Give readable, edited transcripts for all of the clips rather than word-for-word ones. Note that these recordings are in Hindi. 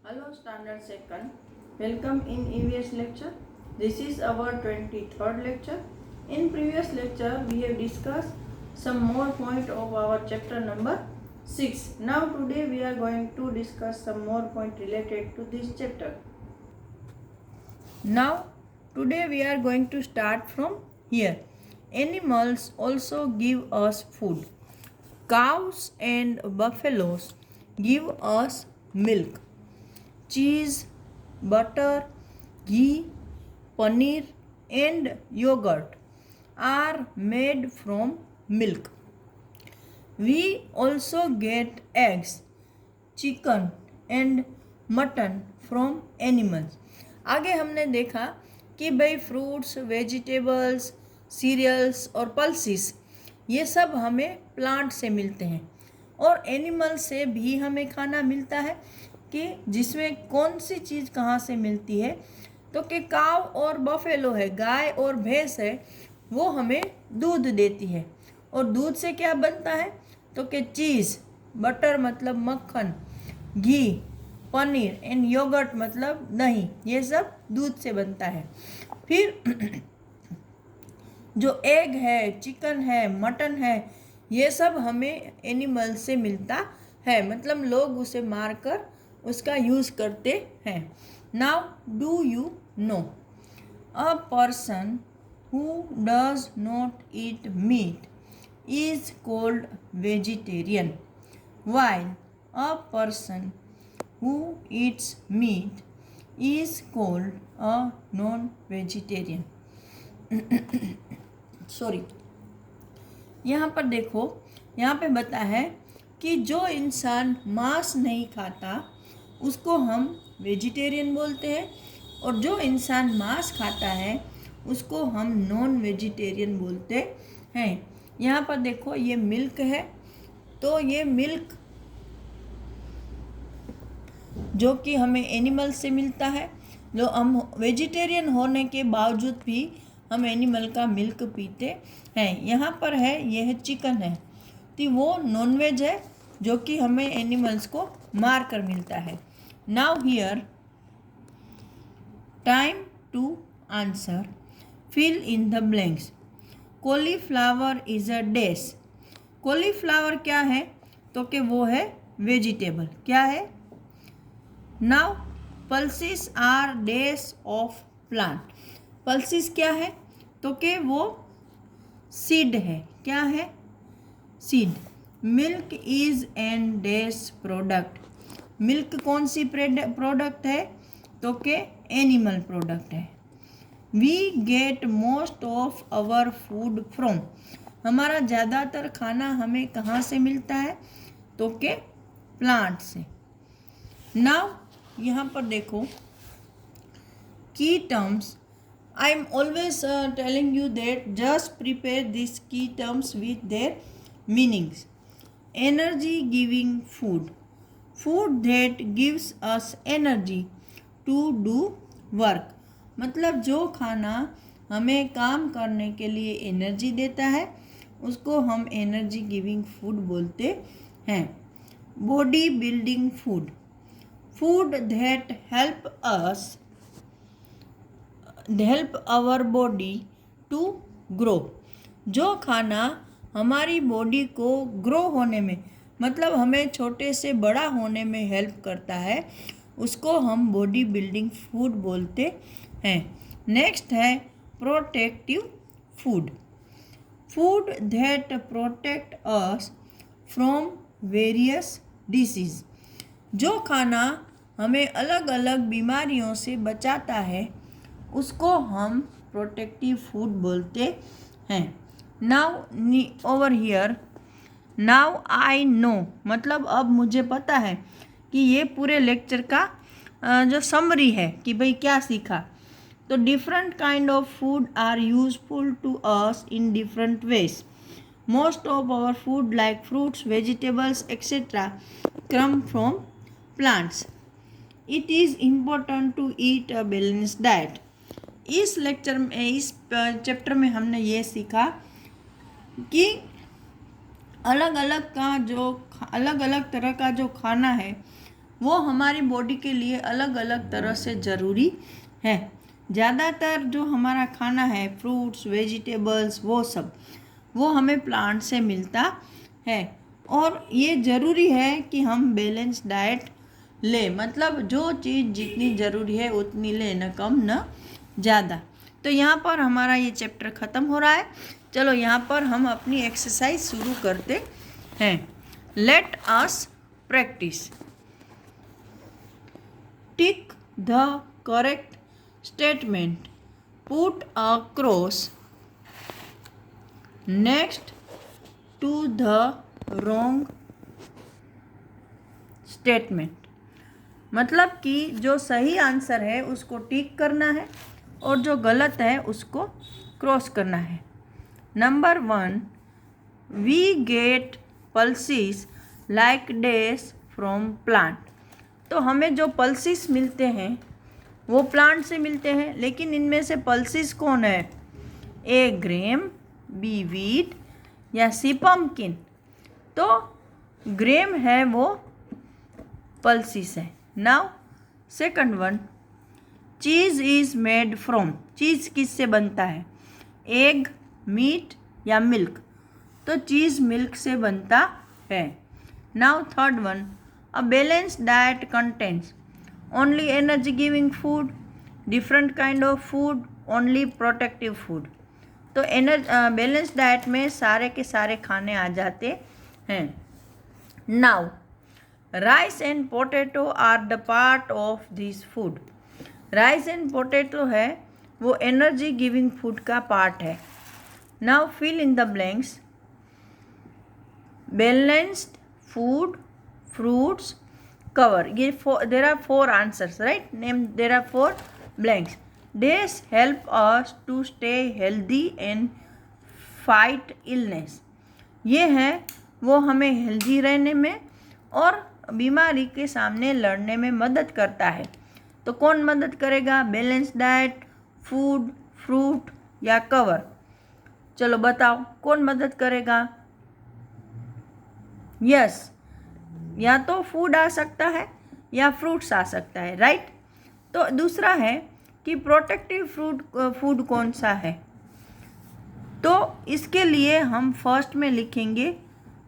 Hello Standard Second. Welcome in EVS lecture. This is our 23rd lecture. In previous lecture we have discussed some more point of our chapter number 6. Now today we are going to discuss some more point related to this chapter. Now today we are going to start from here. Animals also give us food. Cows and buffaloes give us milk. Cheese, butter, ghee, paneer and yogurt are made from milk. We also get eggs, chicken and mutton from animals. आगे हमने देखा कि भाई फ्रूट्स, वेजिटेबल्स, सीरियल्स और पल्सिस ये सब हमें प्लांट से मिलते हैं और एनिमल से भी हमें खाना मिलता है कि जिसमें कौन सी चीज़ कहाँ से मिलती है तो कि काव और बफेलो है, गाय और भैंस है, वो हमें दूध देती है और दूध से क्या बनता है तो कि चीज़, बटर मतलब मक्खन, घी, पनीर एंड योगर्ट मतलब दही, ये सब दूध से बनता है। फिर जो एग है, चिकन है, मटन है, ये सब हमें एनिमल से मिलता है, मतलब लोग उसे मारकर उसका यूज़ करते हैं। Now do you know a person who does not eat meat is called vegetarian while a person who eats meat is called a non-vegetarian. Sorry, यहाँ पर देखो, यहाँ पे बता है कि जो इंसान मांस नहीं खाता उसको हम वेजिटेरियन बोलते हैं और जो इंसान मांस खाता है उसको हम नॉन वेजिटेरियन बोलते हैं। यहाँ पर देखो ये मिल्क है, तो ये मिल्क जो कि हमें एनिमल से मिलता है, जो हम वेजिटेरियन होने के बावजूद भी हम एनिमल का मिल्क पीते हैं। यहाँ पर है, यह है चिकन है, तो वो नॉनवेज है जो कि हमें एनिमल्स को मार कर मिलता है। Now here time to answer, fill in the blanks. Cauliflower is a dash. Cauliflower क्या है तो कि वो है वेजिटेबल, क्या है। Now pulses are dash of plant. Pulses क्या है तो कि वो सीड है, क्या है, seed. Milk is an dash product. Milk कौन सी प्रोडक्ट है तो कि एनिमल प्रोडक्ट है। We get most of our food from. हमारा ज़्यादातर खाना हमें कहाँ से मिलता है तो कि प्लांट से। नाउ यहाँ पर देखो key terms. I am always telling you that just prepare this key terms with their meanings. Energy giving food, food that gives us energy to do work. मतलब जो खाना हमें काम करने के लिए एनर्जी देता है उसको हम एनर्जी गिविंग फूड बोलते हैं। Body building food, food that help our body to grow. जो खाना हमारी बॉडी को ग्रो होने में, मतलब हमें छोटे से बड़ा होने में हेल्प करता है, उसको हम बॉडी बिल्डिंग फूड बोलते हैं। नेक्स्ट है protective food, food that protect us from various disease. जो खाना हमें अलग अलग बीमारियों से बचाता है उसको हम प्रोटेक्टिव फूड बोलते हैं। Now over here, now I know मतलब अब मुझे पता है कि ये पूरे लेक्चर का जो समरी है कि भाई क्या सीखा। तो different kind of food are useful to us in different ways. Most of our food like fruits, vegetables etcetera come from plants. It is important to eat a balanced diet. इस लेक्चर में, इस चैप्टर में हमने ये सीखा कि अलग अलग तरह का जो खाना है वो हमारी बॉडी के लिए अलग अलग तरह से ज़रूरी है। ज़्यादातर जो हमारा खाना है, फ्रूट्स, वेजिटेबल्स, वो हमें प्लांट से मिलता है। और ये ज़रूरी है कि हम बैलेंस डाइट लें, मतलब जो चीज़ जितनी ज़रूरी है उतनी लें, न कम न ज़्यादा। तो यहाँ पर हमारा ये चैप्टर ख़त्म हो रहा है। चलो यहाँ पर हम अपनी एक्सरसाइज शुरू करते हैं। Let us practice. Tick the correct statement. Put a cross next to the wrong statement. मतलब कि जो सही आंसर है उसको टिक करना है और जो गलत है उसको क्रॉस करना है। Number 1, we get pulses like days from plant. तो हमें जो पल्सिस मिलते हैं वो प्लांट से मिलते हैं, लेकिन इनमें से पल्सिस कौन है? ए ग्रेम, बी वीट या सी पम्पकिन। तो ग्रेम है वो पल्सिस है। Now second one, cheese is made from. Cheese किससे बनता है? एग, मीट या मिल्क। तो चीज़ मिल्क से बनता है। Now third one, a balanced diet contents only energy giving food, different kind of food, only protective food। तो बैलेंस डाइट में सारे के सारे खाने आ जाते हैं। Now rice and potato are the part of this food. Rice and potato है वो एनर्जी गिविंग फूड का पार्ट है। Now fill in the blanks. Balanced food, fruits, cover. There are 4 answers, right? There are 4 blanks. Days help us to stay healthy and fight illness. ये है वो हमें हेल्दी रहने में और बीमारी के सामने लड़ने में मदद करता है। तो कौन मदद करेगा? बैलेंस डाइट, फूड, फ्रूट या कवर? चलो बताओ कौन मदद करेगा? यस, या तो फूड आ सकता है या फ्रूट्स आ सकता है, राइट। तो दूसरा है कि प्रोटेक्टिव फूड कौन सा है? तो इसके लिए हम फर्स्ट में लिखेंगे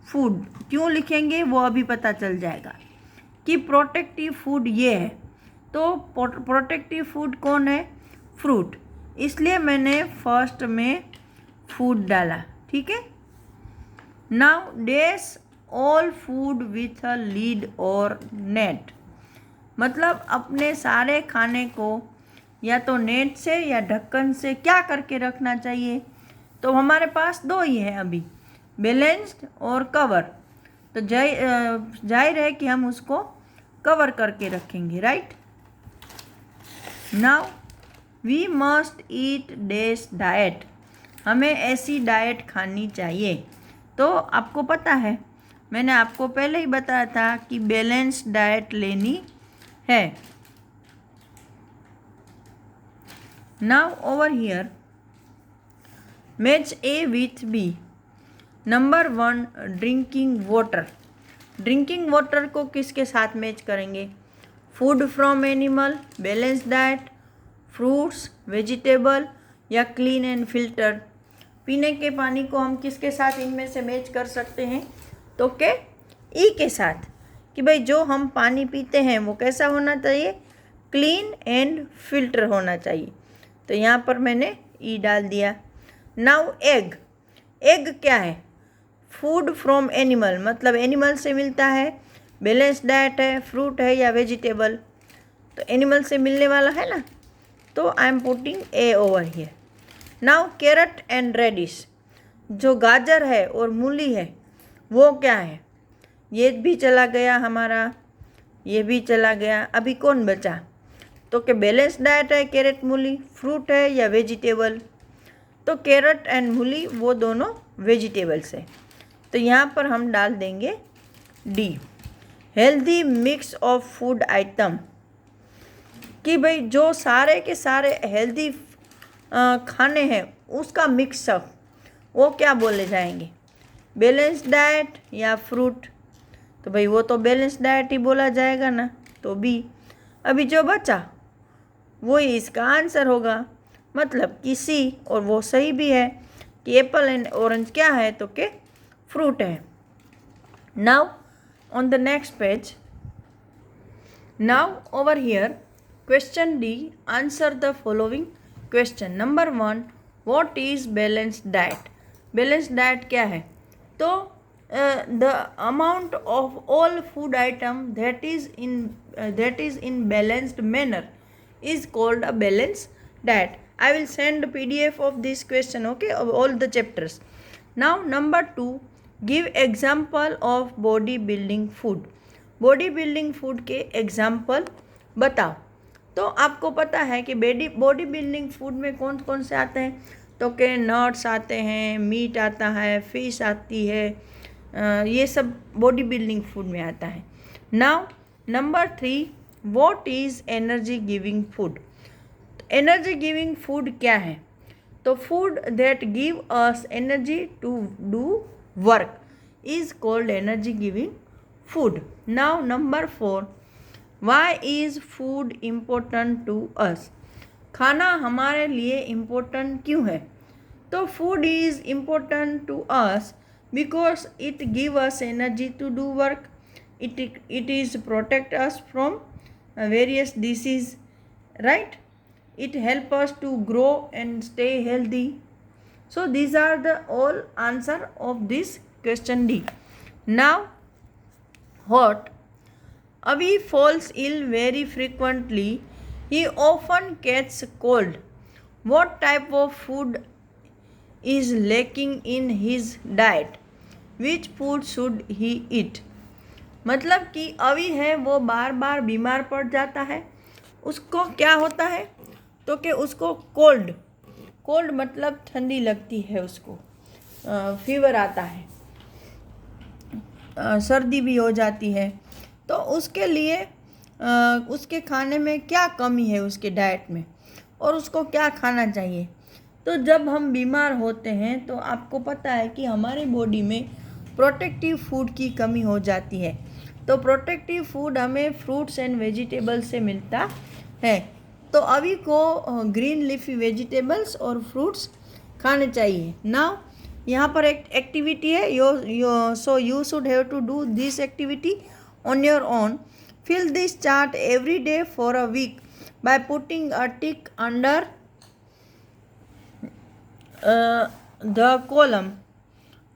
फूड। क्यों लिखेंगे वो अभी पता चल जाएगा कि प्रोटेक्टिव फूड ये है। तो प्रोटेक्टिव फूड कौन है? फ्रूट। इसलिए मैंने फर्स्ट में फूड डाला, ठीक है। नाउ डेस all food with a lid or net. मतलब अपने सारे खाने को या तो नेट से या ढक्कन से क्या करके रखना चाहिए? तो हमारे पास 2 ही है अभी, बैलेंस्ड और कवर। तो जाहिर है कि हम उसको कवर करके रखेंगे, right. Now we must eat this diet. हमें ऐसी डाइट खानी चाहिए। तो आपको पता है, मैंने आपको पहले ही बताया था कि बैलेंस डाइट लेनी है। Now over here match A with B. Number 1, drinking water. Drinking water को किसके साथ मैच करेंगे? Food from animal, balance diet, fruits, vegetable या क्लीन एंड फिल्टर। पीने के पानी को हम किसके साथ इनमें से मैच कर सकते हैं? तो के ई के साथ, कि भाई जो हम पानी पीते हैं वो कैसा होना चाहिए? क्लीन एंड फिल्टर होना चाहिए। तो यहाँ पर मैंने ई डाल दिया। Now egg. एग क्या है? फूड फ्रॉम एनिमल, मतलब एनिमल से मिलता है, बैलेंस डाइट है, फ्रूट है या वेजिटेबल। तो एनिमल से मिलने वाला है ना, तो I am putting A over here. Now carrot and radish. जो गाजर है और मूली है वो क्या है? ये भी चला गया हमारा, ये भी चला गया। अभी कौन बचा? तो कि बैलेंस डाइट है, कैरेट मूली, फ्रूट है या वेजिटेबल। तो कैरेट एंड मूली वो दोनों वेजिटेबल्स है। तो यहाँ पर हम डाल देंगे D, healthy mix of food item. कि भाई जो सारे के सारे हेल्दी खाने हैं उसका मिक्सअप, वो क्या बोले जाएंगे? बैलेंस डाइट या फ्रूट। तो भाई वो तो बैलेंस डाइट ही बोला जाएगा ना। तो बी। अभी जो बचा वो ही इसका आंसर होगा, मतलब कि सी, और वो सही भी है कि एप्पल एंड ऑरेंज क्या है, तो के फ्रूट है। Now on the next page, now over here question D, answer the following question. Number 1, what is balanced diet. Balanced diet क्या है, तो the amount of all food item that is in balanced manner is called a balanced diet. I will send PDF of this question, okay, of all the chapters. Now number 2, give example of body building food. Body building food के एग्जाम्पल बताओ। तो आपको पता है कि बॉडी बिल्डिंग फूड में कौन कौन से आते हैं, तो के नट्स आते हैं, मीट आता है, फिश आती है, ये सब बॉडी बिल्डिंग फूड में आता है। Now number 3, what is energy giving food. Energy giving food क्या है, तो food that give us energy to do work is called energy giving food. Now number 4, why is food important to us. खाना हमारे लिए इम्पोर्टेंट क्यों है, तो food is important to us because it give us energy to do work, it is protect us from various disease, right? It help us to grow and stay healthy. So these are the all answer of this question D. Now what, Avi falls ill very frequently, he often gets cold. What type of food is lacking in his diet, which food should he eat। मतलब कि अभी है वो बार बार बीमार पड़ जाता है, उसको क्या होता है, तो कि उसको कोल्ड मतलब ठंडी लगती है, उसको फीवर आता है, सर्दी भी हो जाती है। तो उसके लिए उसके खाने में क्या कमी है उसके डाइट में, और उसको क्या खाना चाहिए। तो जब हम बीमार होते हैं तो आपको पता है कि हमारे बॉडी में प्रोटेक्टिव फूड की कमी हो जाती है। तो प्रोटेक्टिव फूड हमें फ्रूट्स एंड वेजिटेबल्स से मिलता है। तो अभी को ग्रीन लीफी वेजिटेबल्स और फ्रूट्स खाने चाहिए। नाउ यहाँ पर एक एक्टिविटी है, so you should have to do this activity on your own. Fill this chart every day for a week by putting a tick under the column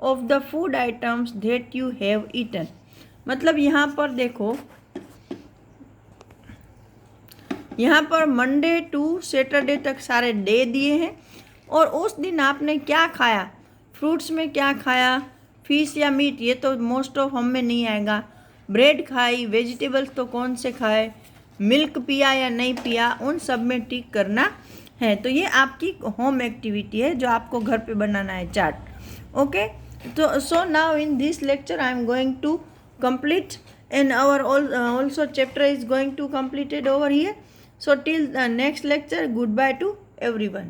of the food items that you have eaten. मतलब यहाँ पर देखो, यहाँ पर मंडे टू सैटरडे तक सारे डे दिए हैं, और उस दिन आपने क्या खाया, फ्रूट्स में क्या खाया, फिश या मीट, ये तो मोस्ट ऑफ हम में नहीं आएगा, ब्रेड खाई, वेजिटेबल्स तो कौन से खाए, मिल्क पिया या नहीं पिया, उन सब में टिक करना है। तो ये आपकी होम एक्टिविटी है जो आपको घर पे बनाना है चार्ट, ओके। तो so now in this lecture I am going to complete, and our also chapter is going to completed over here. So till the next lecture, goodbye to everyone.